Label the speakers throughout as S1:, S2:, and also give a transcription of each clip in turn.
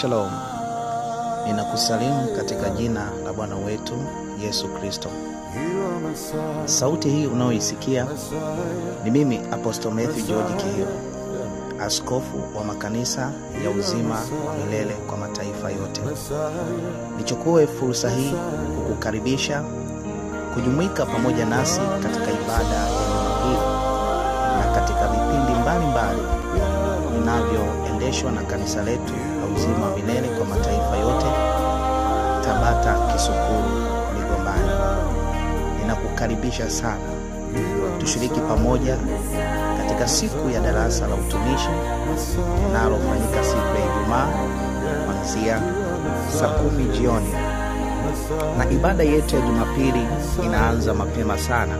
S1: Shalom. Ninakusalimu katika jina la Bwana wetu Yesu Kristo. Sauti hii unaoisikia ni mimi Apostle Matthew George Kihio, askofu wa makanisa ya uzima wa milele kwa mataifa yote. Nichukue fursa hii kukukaribisha kujumuika pamoja nasi katika ibada ya Jumapili na katika vipindi mbalimbali vinavyoendeshwa na kanisa letu la uzima wa milele kwa mataifa yote, Tabata, Kisukuru, Migombani. Ninakukaribisha sana tushiriki pamoja katika siku ya darasa la utumishi linalofanyika siku ya Ijumaa kuanzia saa 10 jioni. Na ibada yetu ya Jumapili inaanza mapema sana.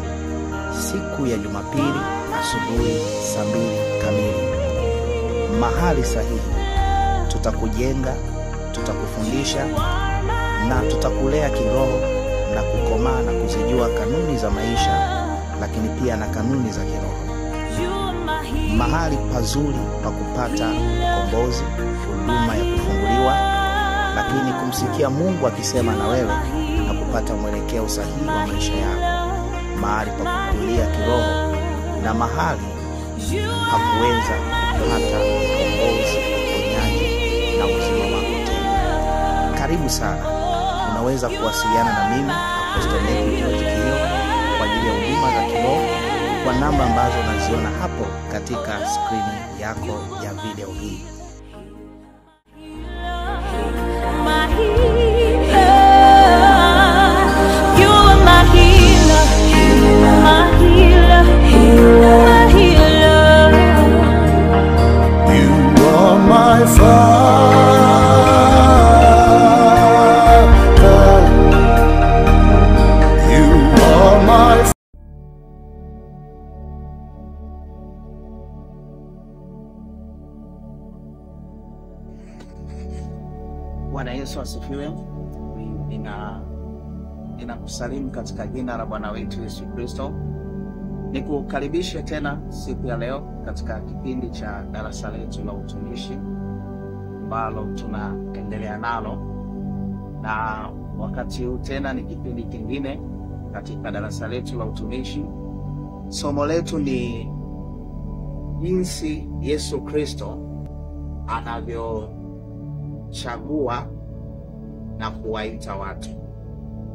S1: Siku ya Jumapili asubuhi saa 2 kamili. Mahali sahihi. Tutakujenga, tutakufundisha na tutakulea kiroho na kukomaa na kuzijua kanuni za maisha, lakini pia na kanuni za kiroho. Mahali pazuri pa kupata ukombozi, huduma ya kufunguliwa, lakini kumsikia Mungu akisema na wewe na kupata mwelekeo sahihi wa maisha yako. Mahali pa kukulia kiroho na mahali pa kuweza kupata ukombozi, uponyaji na uzima wako tena. Karibu sana. Unaweza kuwasiliana na mimi Apostle Matthew George Kihio kwa ajili ya huduma za kiroho kwa namba ambazo unaziona hapo katika skrini yako ya video hii. Bwana Yesu asifiwe. Ninakusalimu katika jina la Bwana wetu Yesu Kristo. Nikukaribishe tena siku ya leo katika kipindi cha darasa letu la utumishi ambalo tunaendelea nalo. Na wakati huu tena ni kipindi kingine katika darasa letu la utumishi. Somo letu ni jinsi Yesu Kristo anavyochagua na kuwaita watu.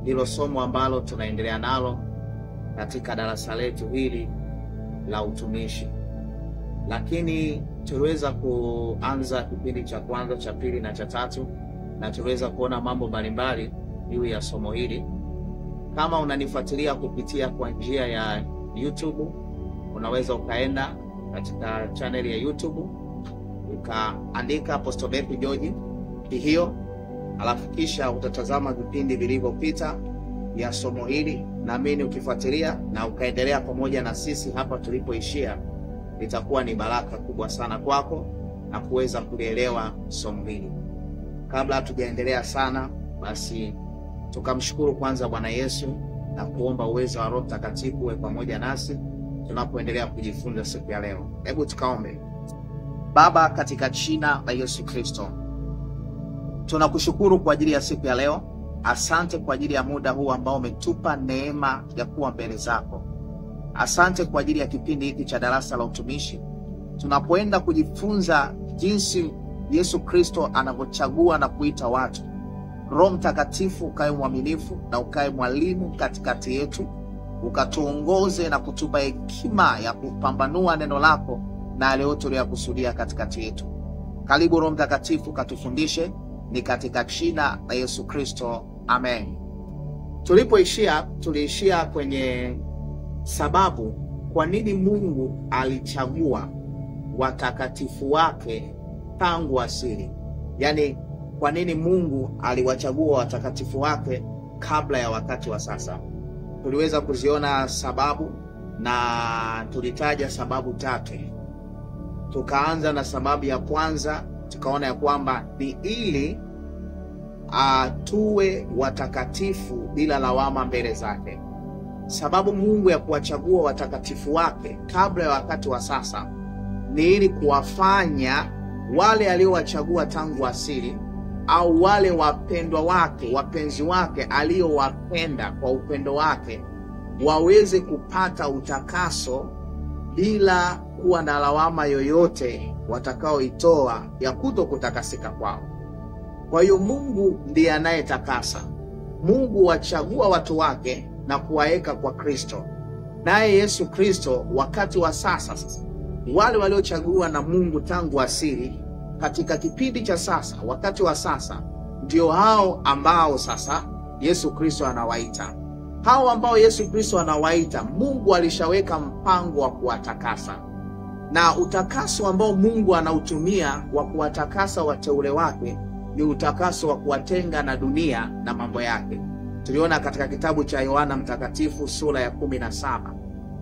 S1: Hilo somo ambalo tunaendelea nalo katika darasa letu hili la utumishi. Lakini tuliweza kuanza kipindi cha kwanza, cha pili na cha tatu, na tuliweza kuona mambo mbalimbali juu ya somo hili. Kama unanifuatilia kupitia kwa njia ya YouTube, unaweza ukaenda katika channel ya YouTube ukaandika Apostle Matthew George Kihio, alafu kisha utatazama vipindi vilivyopita ya somo hili. Naamini ukifuatilia na ukaendelea pamoja na sisi hapa tulipoishia, itakuwa ni baraka kubwa sana kwako na kuweza kuelewa somo hili. Kabla hatujaendelea sana, basi tukamshukuru kwanza Bwana Yesu na kuomba uwezo wa Roho Mtakatifu uwe pamoja nasi tunapoendelea kujifunza siku ya leo. Hebu tukaombe. Baba, katika jina la Yesu Kristo, tunakushukuru kwa ajili ya siku ya leo. Asante kwa ajili ya muda huu ambao umetupa neema ya kuwa mbele zako. Asante kwa ajili ya kipindi hiki cha darasa la utumishi, tunapoenda kujifunza jinsi Yesu Kristo anavyochagua na kuita watu. Roho Mtakatifu ukae mwaminifu na ukae mwalimu katikati yetu, ukatuongoze na kutupa hekima ya kupambanua neno lako na yale yote uliyokusudia katikati yetu. Karibu Roho Mtakatifu, katufundishe, ni katika jina la Yesu Kristo. Amen. Tuliishia kwenye sababu kwa nini Mungu alichagua watakatifu wake tangu asili. Yaani kwa nini Mungu aliwachagua watakatifu wake kabla ya wakati wa sasa. Tuliweza kuziona sababu na tulitaja sababu 3. Tukaanza na sababu ya kwanza, tukaona ya kwamba ni ili tuwe watakatifu bila lawama mbele zake. Sababu Mungu ya kuwachagua watakatifu wake kabla ya wakati wa sasa ni ili kuwafanya wale aliowachagua tangu asili au wale wapendwa wake, wapenzi wake aliowapenda kwa upendo wake, waweze kupata utakaso bila kuwa na lawama yoyote watakaoitoa ya kutokutakasika kwao. Kwa hiyo Mungu ndiye anayetakasa. Mungu wachagua watu wake na kuwaeka kwa Kristo. Naye Yesu Kristo wakati wa sasa, wale waliochaguliwa na Mungu tangu asili katika kipindi cha sasa, wakati wa sasa, ndio hao ambao sasa Yesu Kristo anawaita. Hao ambao Yesu Kristo anawaita, Mungu alishaweka mpango wa kuwatakasa. Na utakaso ambao Mungu anautumia wa kuwatakasa wateule wake ni utakaso wa kuwatenga na dunia na mambo yake. Tuliona katika kitabu cha Yohana Mtakatifu sura ya 17.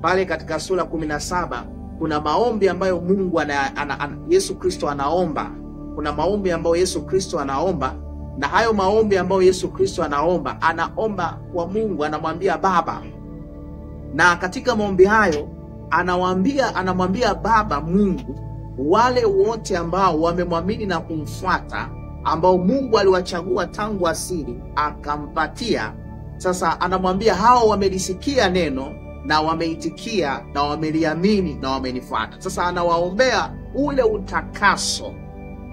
S1: Pale katika sura 17 kuna maombi ambayo Mungu Yesu Kristo anaomba. Kuna maombi ambayo Yesu Kristo anaomba, na hayo maombi ambayo Yesu Kristo anaomba kwa Mungu, anamwambia Baba. Na katika maombi hayo anamwambia Baba Mungu, wale wote ambao wamemwamini na kumfuata, ambao Mungu aliwachagua tangu asili akampatia. Sasa anamwambia hao wamelisikia neno na wameitikia na wameliamini na wamenifuata. Sasa anawaombea ule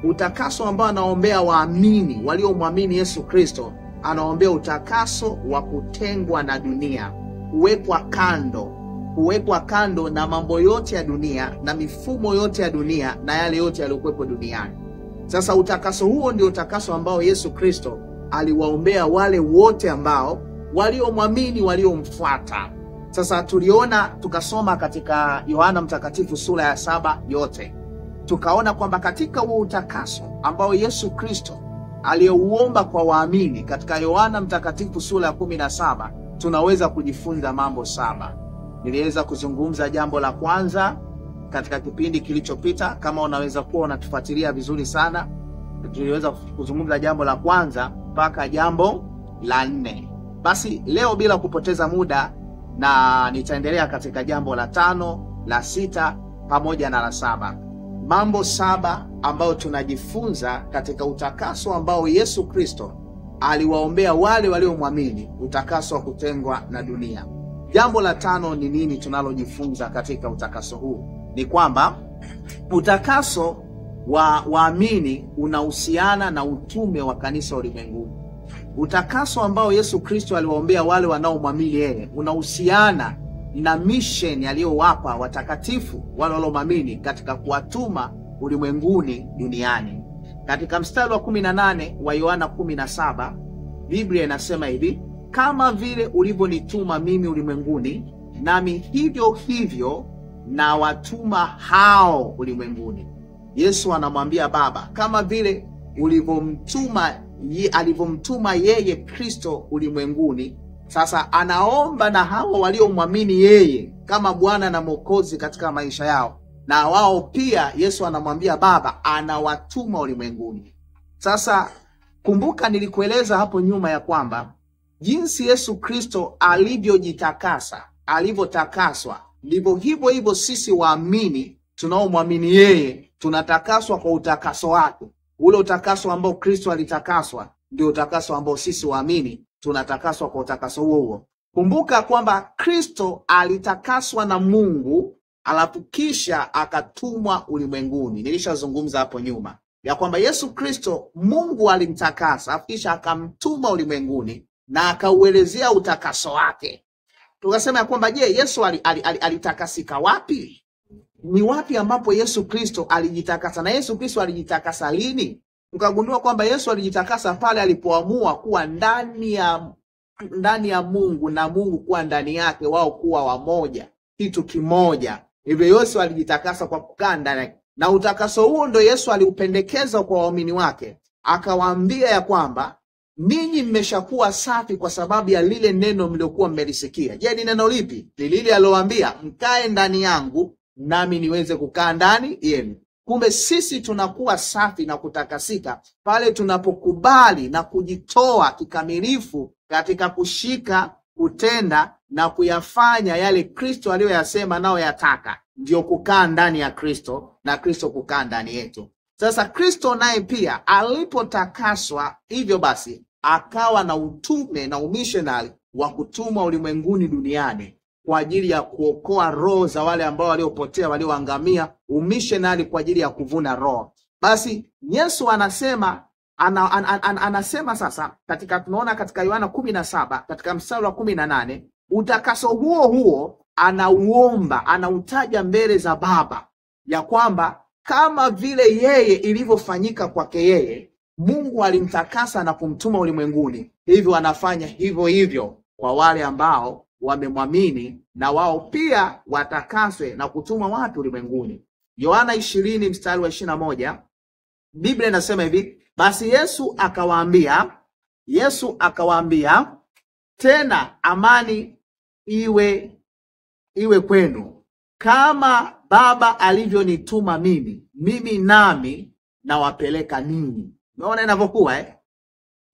S1: utakaso ambao anaombea waamini waliomwamini Yesu Kristo. Anaombea utakaso wa kutengwa na dunia, kuwekwa kando na mambo yote ya dunia na mifumo yote ya dunia na yale yote yaliyokuwepo duniani. Sasa utakaso huo ndio utakaso ambao Yesu Kristo aliwaombea wale wote ambao waliomwamini, waliomfuata. Sasa tukasoma katika Yohana Mtakatifu sura ya 7 yote. Tukaona kwamba katika huo utakaso ambao Yesu Kristo aliyeuomba kwa waamini katika Yohana Mtakatifu sura ya 17, tunaweza kujifunza mambo 7. Niliweza kuzungumza jambo la kwanza katika kipindi kilichopita. Kama unaweza kuwa unatufuatilia vizuri sana, tuliweza kuzungumza jambo la kwanza mpaka jambo la 4. Basi leo bila kupoteza muda, na nitaendelea katika jambo la 5, la 6 pamoja na la 7. Mambo 7 ambayo tunajifunza katika utakaso ambao Yesu Kristo aliwaombea wale waliomwamini, utakaso wa kutengwa na dunia. Jambo la 5 ni nini tunalojifunza katika utakaso huu? Ni kwamba utakaso wa waamini unahusiana na utume wa kanisa ulimwenguni. Utakaso ambao Yesu Kristo aliwaombea wale wanaomwamini yeye unahusiana na mission aliyowapa watakatifu wale waliomwamini katika kuwatuma ulimwenguni duniani. Katika mstari wa 18 wa Yohana 17, Biblia inasema hivi: kama vile ulivyonituma mimi ulimwenguni, nami hivyo na watuma hao ulimwenguni. Yesu anamwambia Baba, kama vile alivyomtuma yeye Kristo ulimwenguni, sasa anaomba na hao waliomwamini yeye kama Bwana na Mwokozi katika maisha yao, na wao pia Yesu anamwambia Baba anawatuma ulimwenguni. Sasa kumbuka nilikueleza hapo nyuma ya kwamba jinsi Yesu Kristo alivyotakaswa, ndivyo hivyo sisi waamini tunaomwamini yeye tunatakaswa kwa utakaso wake. Ule utakaso ambao Kristo alitakaswa ndio utakaso ambao sisi waamini tunatakaswa kwa utakaso huo. Kumbuka kwamba Kristo alitakaswa na Mungu, alafu kisha akatumwa ulimwenguni. Nilishazungumza hapo nyuma ya kwamba Yesu Kristo Mungu alimtakasa, kisha akamtuma ulimwenguni na akauelezea utakaso wake. Tukasema ya kwamba je, Yesu alitakasika wapi? Ni wapi ambapo Yesu Kristo alijitakasa? Na Yesu Kristo alijitakasa lini? Tukagundua kwamba Yesu alijitakasa pale alipoamua kuwa ndani ya Mungu na Mungu kuwa ndani yake, wao kuwa wamoja, kitu kimoja. Hivyo Yesu alijitakasa kwa kukaa ndani. Na utakaso huo ndio Yesu aliupendekeza kwa waamini wake. Akawaambia ya kwamba ninyi mmeshakuwa safi kwa sababu ya lile neno mliokuwa mmelisikia. Je, ni neno lipi? Ni lile alilowaambia, mkae ndani yangu nami niweze kukaa ndani yenu. Kumbe sisi tunakuwa safi na kutakasika pale tunapokubali na kujitoa kikamilifu katika kushika, kutenda na kuyafanya yale Kristo aliyoyasema nao yataka. Ndio kukaa ndani ya Kristo na Kristo kukaa ndani yetu. Sasa Kristo naye pia alipotakaswa, hivyo basi akawa na utume na umissionary wa kutuma ulimwenguni duniani kwa ajili ya kuokoa roho za wale ambao waliopotea, walioangamia, umissionary kwa ajili ya kuvuna roho. Basi Yesu anasema anasema sasa, tunaona katika Yohana 17 katika mstari wa 18, utakaso huo anauomba, anautaja mbele za Baba, ya kwamba kama vile yeye ilivyofanyika kwake yeye, Mungu alimtakasa na kumtuma ulimwenguni, hivyo anafanya hivyo kwa wale ambao wamemwamini, na wao pia watakaswe na kutuma watu ulimwenguni. Yohana 20 mstari wa 21, Biblia inasema hivi: basi Yesu akawaambia tena, amani iwe kwenu. Kama Baba alivyonituma mimi nami nawapeleka ninyi. Unaona inavyokuwa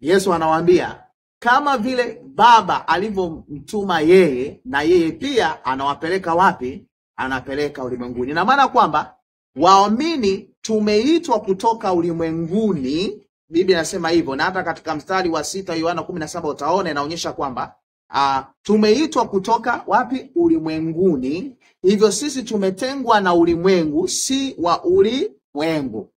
S1: Yesu anawaambia kama vile Baba alivyomtuma yeye, na yeye pia anawapeleka wapi? Anapeleka ulimwenguni. Na maana kwamba waamini tumeitwa kutoka ulimwenguni. Biblia inasema hivyo, na hata katika mstari wa 6 Yohana 17 utaona inaonyesha kwamba tumeitwa kutoka wapi? Ulimwenguni. Hivyo sisi tumetengwa na ulimwengu, si wa ulimwengu,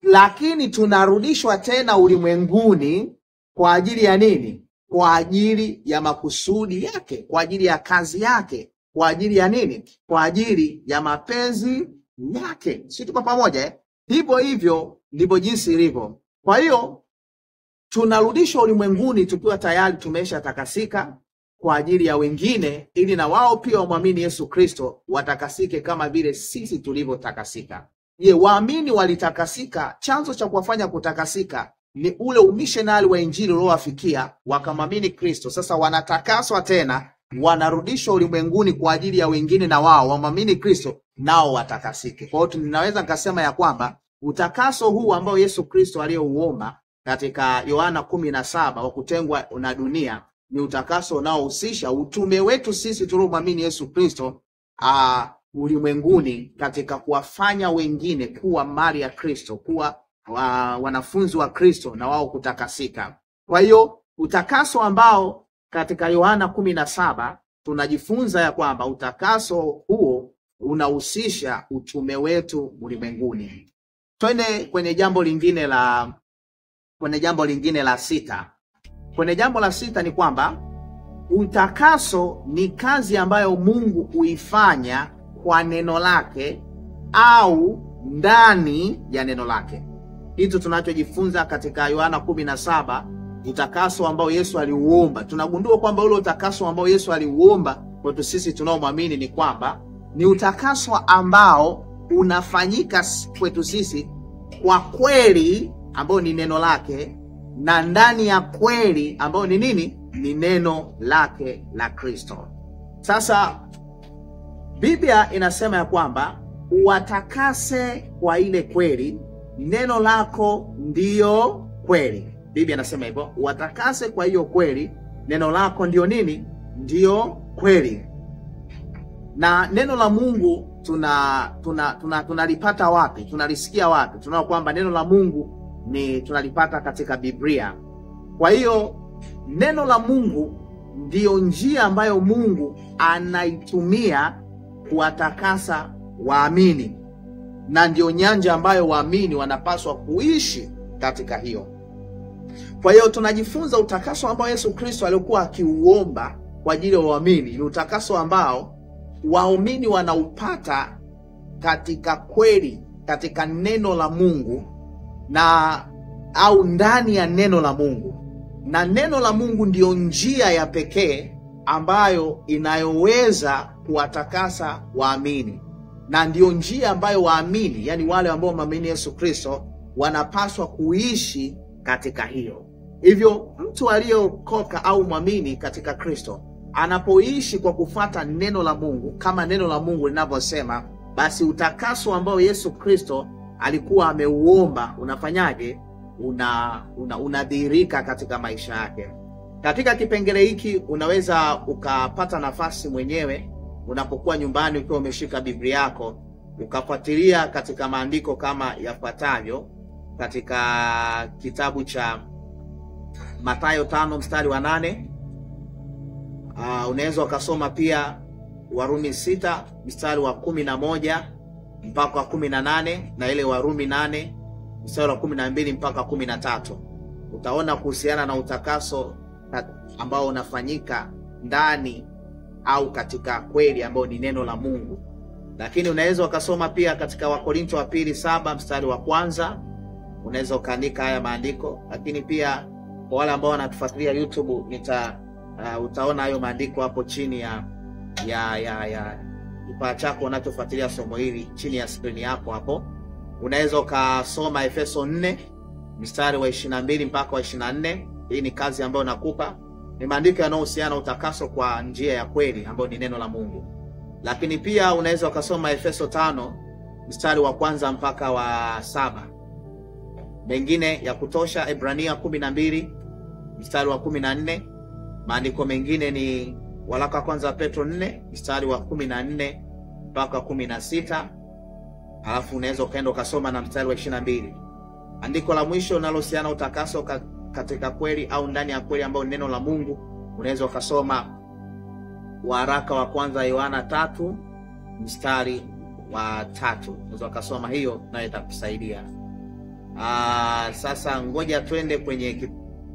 S1: lakini tunarudishwa tena ulimwenguni kwa ajili ya nini? Kwa ajili ya makusudi yake, kwa ajili ya kazi yake, kwa ajili ya nini? Kwa ajili ya mapenzi yake. Si tuko pamoja Hivyo ndivyo jinsi ilivyo. Kwa hiyo tunarudishwa ulimwenguni tukiwa tayari tumesha takasika kwa ajili ya wengine, ili na wao pia wamwamini Yesu Kristo watakasike kama vile sisi tulivyotakasika. Waamini walitakasika, chanzo cha kuwafanya kutakasika ni ule umissionary wa injili uliowafikia, wakamwamini Kristo. Sasa wanatakaswa tena, wanarudishwa ulimwenguni kwa ajili ya wengine, na wao wamwamini Kristo nao watakasike. Kwa hiyo ninaweza nikasema ya kwamba utakaso huu ambao Yesu Kristo aliyouomba katika Yohana 17 wa kutengwa na dunia ni utakaso unaohusisha utume wetu sisi tuliomwamini Yesu Kristo ulimwenguni, katika kuwafanya wengine kuwa mali ya Kristo, kuwa wanafunzi wa Kristo, na wao kutakasika. Kwa hiyo utakaso ambao katika Yohana 17 tunajifunza ya kwamba utakaso huo unahusisha utume wetu ulimwenguni. Twende kwenye jambo lingine la 6. Kwenye jambo la 6 ni kwamba utakaso ni kazi ambayo Mungu huifanya kwa neno lake au ndani ya neno lake. Hicho tunachojifunza katika Yohana 17, utakaso ambao Yesu aliuomba. Tunagundua kwamba ule utakaso ambao Yesu aliuomba kwetu sisi tunaomwamini ni kwamba ni utakaso ambao unafanyika kwetu sisi kwa kweli ambao ni neno lake, na ndani ya kweli ambao ni nini? Ni neno lake la Kristo. Sasa Biblia inasema ya kwamba watakase kwa ile kweli, neno lako ndiyo kweli. Biblia inasema hivyo, watakase kwa hiyo kweli, neno lako ndiyo nini? Ndiyo kweli. Na neno la Mungu tunalipata wapi? Tunalisikia wapi? Tunaona kwamba neno la Mungu tunalipata katika Biblia. Kwa hiyo neno la Mungu ndiyo njia ambayo Mungu anaitumia kuwatakasa waamini, na ndiyo nyanja ambayo waamini wanapaswa kuishi katika hiyo. Kwa hiyo tunajifunza utakaso ambao Yesu Kristo alikuwa akiuomba kwa ajili ya waamini ni utakaso ambao waumini wanaupata katika kweli, katika neno la Mungu au ndani ya neno la Mungu. Na neno la Mungu ndiyo njia ya pekee ambayo inayoweza kuwatakasa waamini, na ndiyo njia ambayo waamini, yani wale ambao waamini Yesu Kristo, wanapaswa kuishi katika hiyo. Hivyo mtu aliyeokoka au mwamini katika Kristo anapoishi kwa kufuata neno la Mungu kama neno la Mungu linavyosema, basi utakaso ambao Yesu Kristo alikuwa ameuomba unafanyaje? Unadhihirika katika maisha yake. Katika kipengele hiki unaweza ukapata nafasi mwenyewe unapokuwa nyumbani ukiwa umeshika Biblia yako,
S2: ukafuatilia katika maandiko kama yafuatavyo katika kitabu cha Mathayo 5 mstari wa 8. Unaweza ukasoma pia Warumi 6 mstari wa 11 mpaka 18 na ile Warumi 8 mstari wa 12 mpaka 13. Utaona kuhusiana na utakaso ambao unafanyika ndani au katika kweli ambao ni neno la Mungu. Lakini unaweza ukasoma pia katika Wakorintho wa pili 7 mstari wa 1. Unaweza ukaandika haya maandiko. Lakini pia kwa wale ambao wanatufuatilia YouTube utaona hayo maandiko hapo chini ya kifaa chako unachofuatilia somo hili, chini ya screen yako hapo. Unaweza ukasoma Efeso 4 mstari wa 22 mpaka wa 24. Hii ni kazi ambayo nakupa. Ni maandiko yanayohusiana utakaso kwa njia ya kweli ambayo ni neno la Mungu. Lakini pia unaweza ukasoma Efeso 5 mstari wa 1 mpaka wa 7. Mengine ya kutosha Ebrania 12 mstari wa 14. Maandiko mengine ni waraka kwanza Petro 4 mstari wa 14 mpaka 16. Alafu unaweza ukaenda ukasoma na mstari wa 22. Andiko la mwisho linalohusiana utakaso katika kweli au ndani ya kweli ambao neno la Mungu, unaweza ukasoma waraka wa kwanza Yohana 3 mstari wa 3. Unaweza ukasoma hiyo na itakusaidia. Sasa ngoja twende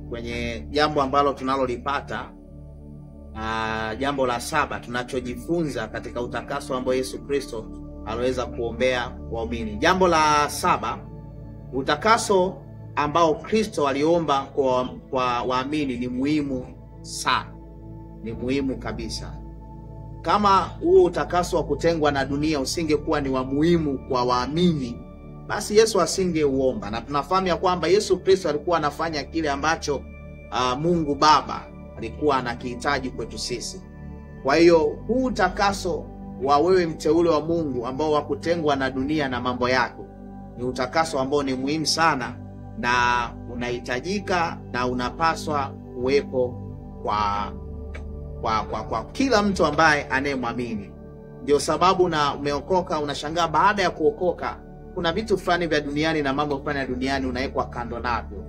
S2: kwenye jambo ambalo tunalolipata, jambo la 7 tunachojifunza katika utakaso ambao Yesu Kristo aliweza kuombea waumini. Jambo la 7, utakaso ambao Kristo aliomba kwa waamini ni muhimu sana. Ni muhimu kabisa. Kama huo utakaso wa kutengwa na dunia usingekuwa ni wa muhimu kwa waamini, basi Yesu asingeuomba. Na tunafahamu ya kwamba Yesu Kristo alikuwa anafanya kile ambacho Mungu Baba alikuwa anakihitaji kwetu sisi. Kwa hiyo huu utakaso wa wewe mteule wa Mungu ambao wa kutengwa na dunia na mambo yako ni utakaso ambao ni muhimu sana na unahitajika na unapaswa kuwepo kwa kila mtu ambaye anayemwamini. Ndio sababu na umeokoka, unashangaa baada ya kuokoka kuna vitu fulani vya duniani na mambo fulani ya duniani unawekwa kando navyo.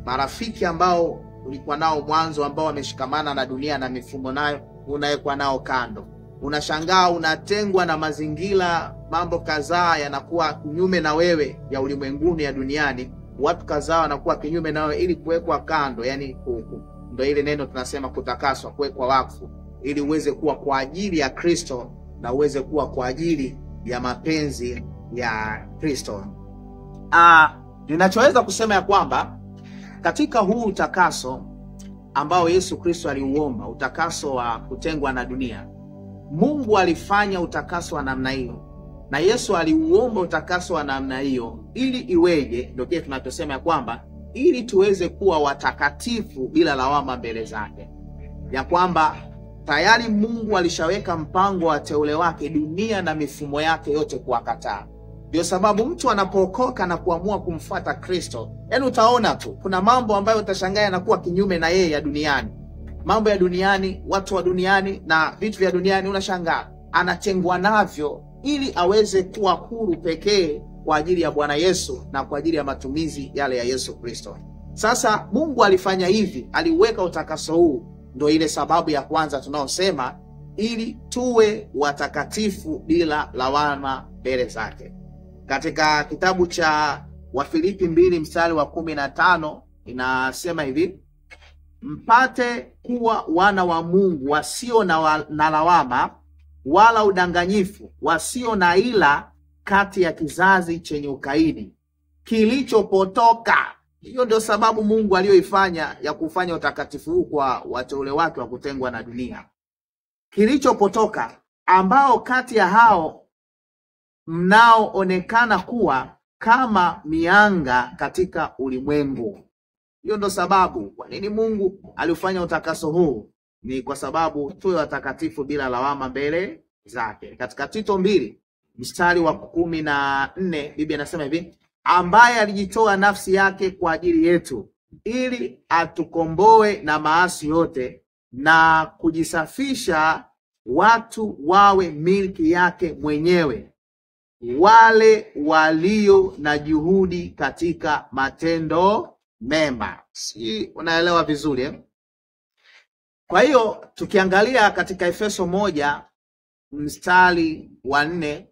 S2: Marafiki ambao ulikuwa nao mwanzo ambao wameshikamana na dunia na mifumo nayo unawekwa nao kando. Unashangaa unatengwa na mazingira, mambo kadhaa yanakuwa kinyume na wewe ya ulimwenguni ya duniani. Watu kadhaa wanakuwa kinyume na wewe ili kuwekwa kando, yani ndio ile neno tunasema kutakaswa, kuwekwa wakfu, ili uweze kuwa kwa ajili ya Kristo na uweze kuwa kwa ajili ya mapenzi ya Kristo. Ninachoweza kusema ya kwamba katika huu utakaso ambao Yesu Kristo aliuomba, utakaso wa kutengwa na dunia, Mungu alifanya utakaso wa namna hiyo na Yesu aliuomba utakaso wa namna hiyo ili iweje? Ndio kile tunachosema ya kwamba ili tuweze kuwa watakatifu bila lawama mbele zake, ya kwamba tayari Mungu alishaweka mpango wa teule wake dunia na mifumo yake yote kuwakataa. Ndio sababu mtu anapookoka na kuamua kumfuata Kristo, yani utaona tu kuna mambo ambayo utashangaa yanakuwa kinyume na yeye ya duniani. Mambo ya duniani, watu wa duniani na vitu vya duniani, unashangaa anatengwa navyo ili aweze kuwa huru pekee kwa ajili ya Bwana Yesu na kwa ajili ya matumizi yale ya Yesu Kristo. Sasa Mungu alifanya hivi, aliweka utakaso huu. Ndio ile sababu ya kwanza tunaosema ili tuwe watakatifu bila lawama mbele zake. Katika kitabu cha Wafilipi 2 mstari wa 15 inasema hivi: mpate kuwa wana wa Mungu wasio na lawama wala udanganyifu, wasio na ila kati ya kizazi chenye ukaidi kilichopotoka. Hiyo ndio sababu Mungu aliyoifanya ya kufanya utakatifu huu kwa wateule wake wa kutengwa na dunia. Kilichopotoka, ambao kati ya hao mnaoonekana kuwa kama mianga katika ulimwengu. Hiyo ndio sababu kwa nini Mungu alifanya utakaso huu, ni kwa sababu tuwe watakatifu bila lawama mbele zake. Katika Tito 2 mstari wa 14 Biblia inasema hivi: ambaye alijitoa nafsi yake kwa ajili yetu ili atukomboe na maasi yote na kujisafisha watu wawe milki yake mwenyewe, wale walio na juhudi katika matendo mema. Si unaelewa vizuri eh? Kwa hiyo tukiangalia katika Efeso 1 mstari wa 4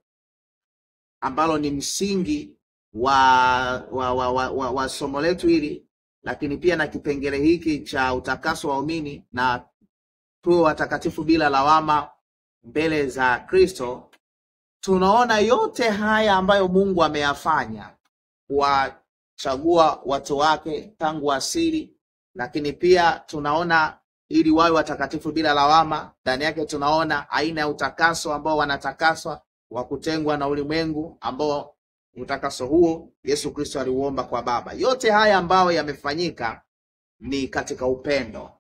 S2: ambalo ni msingi wa somo letu hili, lakini pia na kipengele hiki cha utakaso wa waumini na tuwe watakatifu bila lawama mbele za Kristo, tunaona yote haya ambayo Mungu ameyafanya kuwachagua watu wake tangu asili, lakini pia tunaona ili wawe watakatifu bila lawama. Ndani yake tunaona aina ya utakaso ambao wanatakaswa wa kutengwa na ulimwengu, ambao utakaso huo Yesu Kristo aliuomba kwa Baba. Yote haya ambayo yamefanyika ni katika upendo.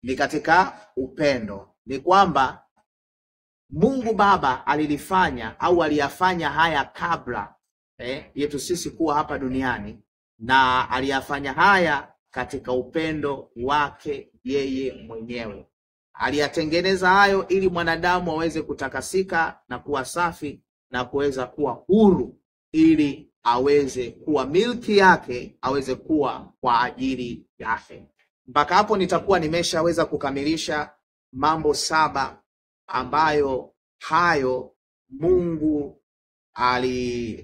S2: Ni katika upendo. Ni kwamba Mungu Baba alilifanya au aliyafanya haya kabla yetu sisi kuwa hapa duniani, na aliyafanya haya katika upendo wake yeye mwenyewe. Aliyatengeneza hayo ili mwanadamu aweze kutakasika na kuwa safi na kuweza kuwa huru, ili aweze kuwa milki yake, aweze kuwa kwa ajili yake. Mpaka hapo nitakuwa nimeshaweza kukamilisha mambo 7 ambayo hayo Mungu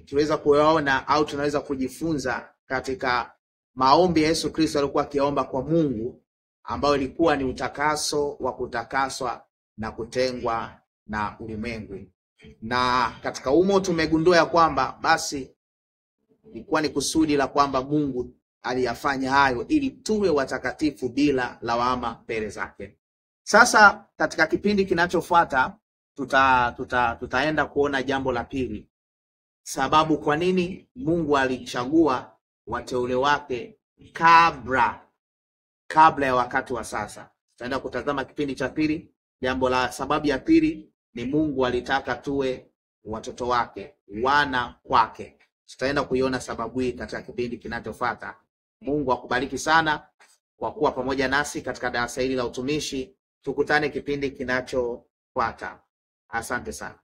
S2: tuweza kuyaona au tunaweza kujifunza katika maombi ya Yesu Kristo alikuwa akiomba kwa Mungu, ambayo ilikuwa ni utakaso wa kutakaswa na kutengwa na ulimwengu. Na katika umo tumegundua ya kwamba basi ilikuwa ni kusudi la kwamba Mungu aliyafanya hayo ili tuwe watakatifu bila lawama mbele zake. Sasa katika kipindi kinachofuata tutaenda kuona jambo la pili, sababu kwa nini Mungu alichagua wateule wake kabla ya wakati wa sasa. Tutaenda kutazama kipindi cha pili. Sababu ya pili ni Mungu alitaka tuwe watoto wake, wana kwake. Tutaenda kuiona sababu hii katika kipindi kinachofuata. Mungu akubariki sana kwa kuwa pamoja nasi katika darasa hili la utumishi. Tukutane kipindi kinachofuata. Asante sana.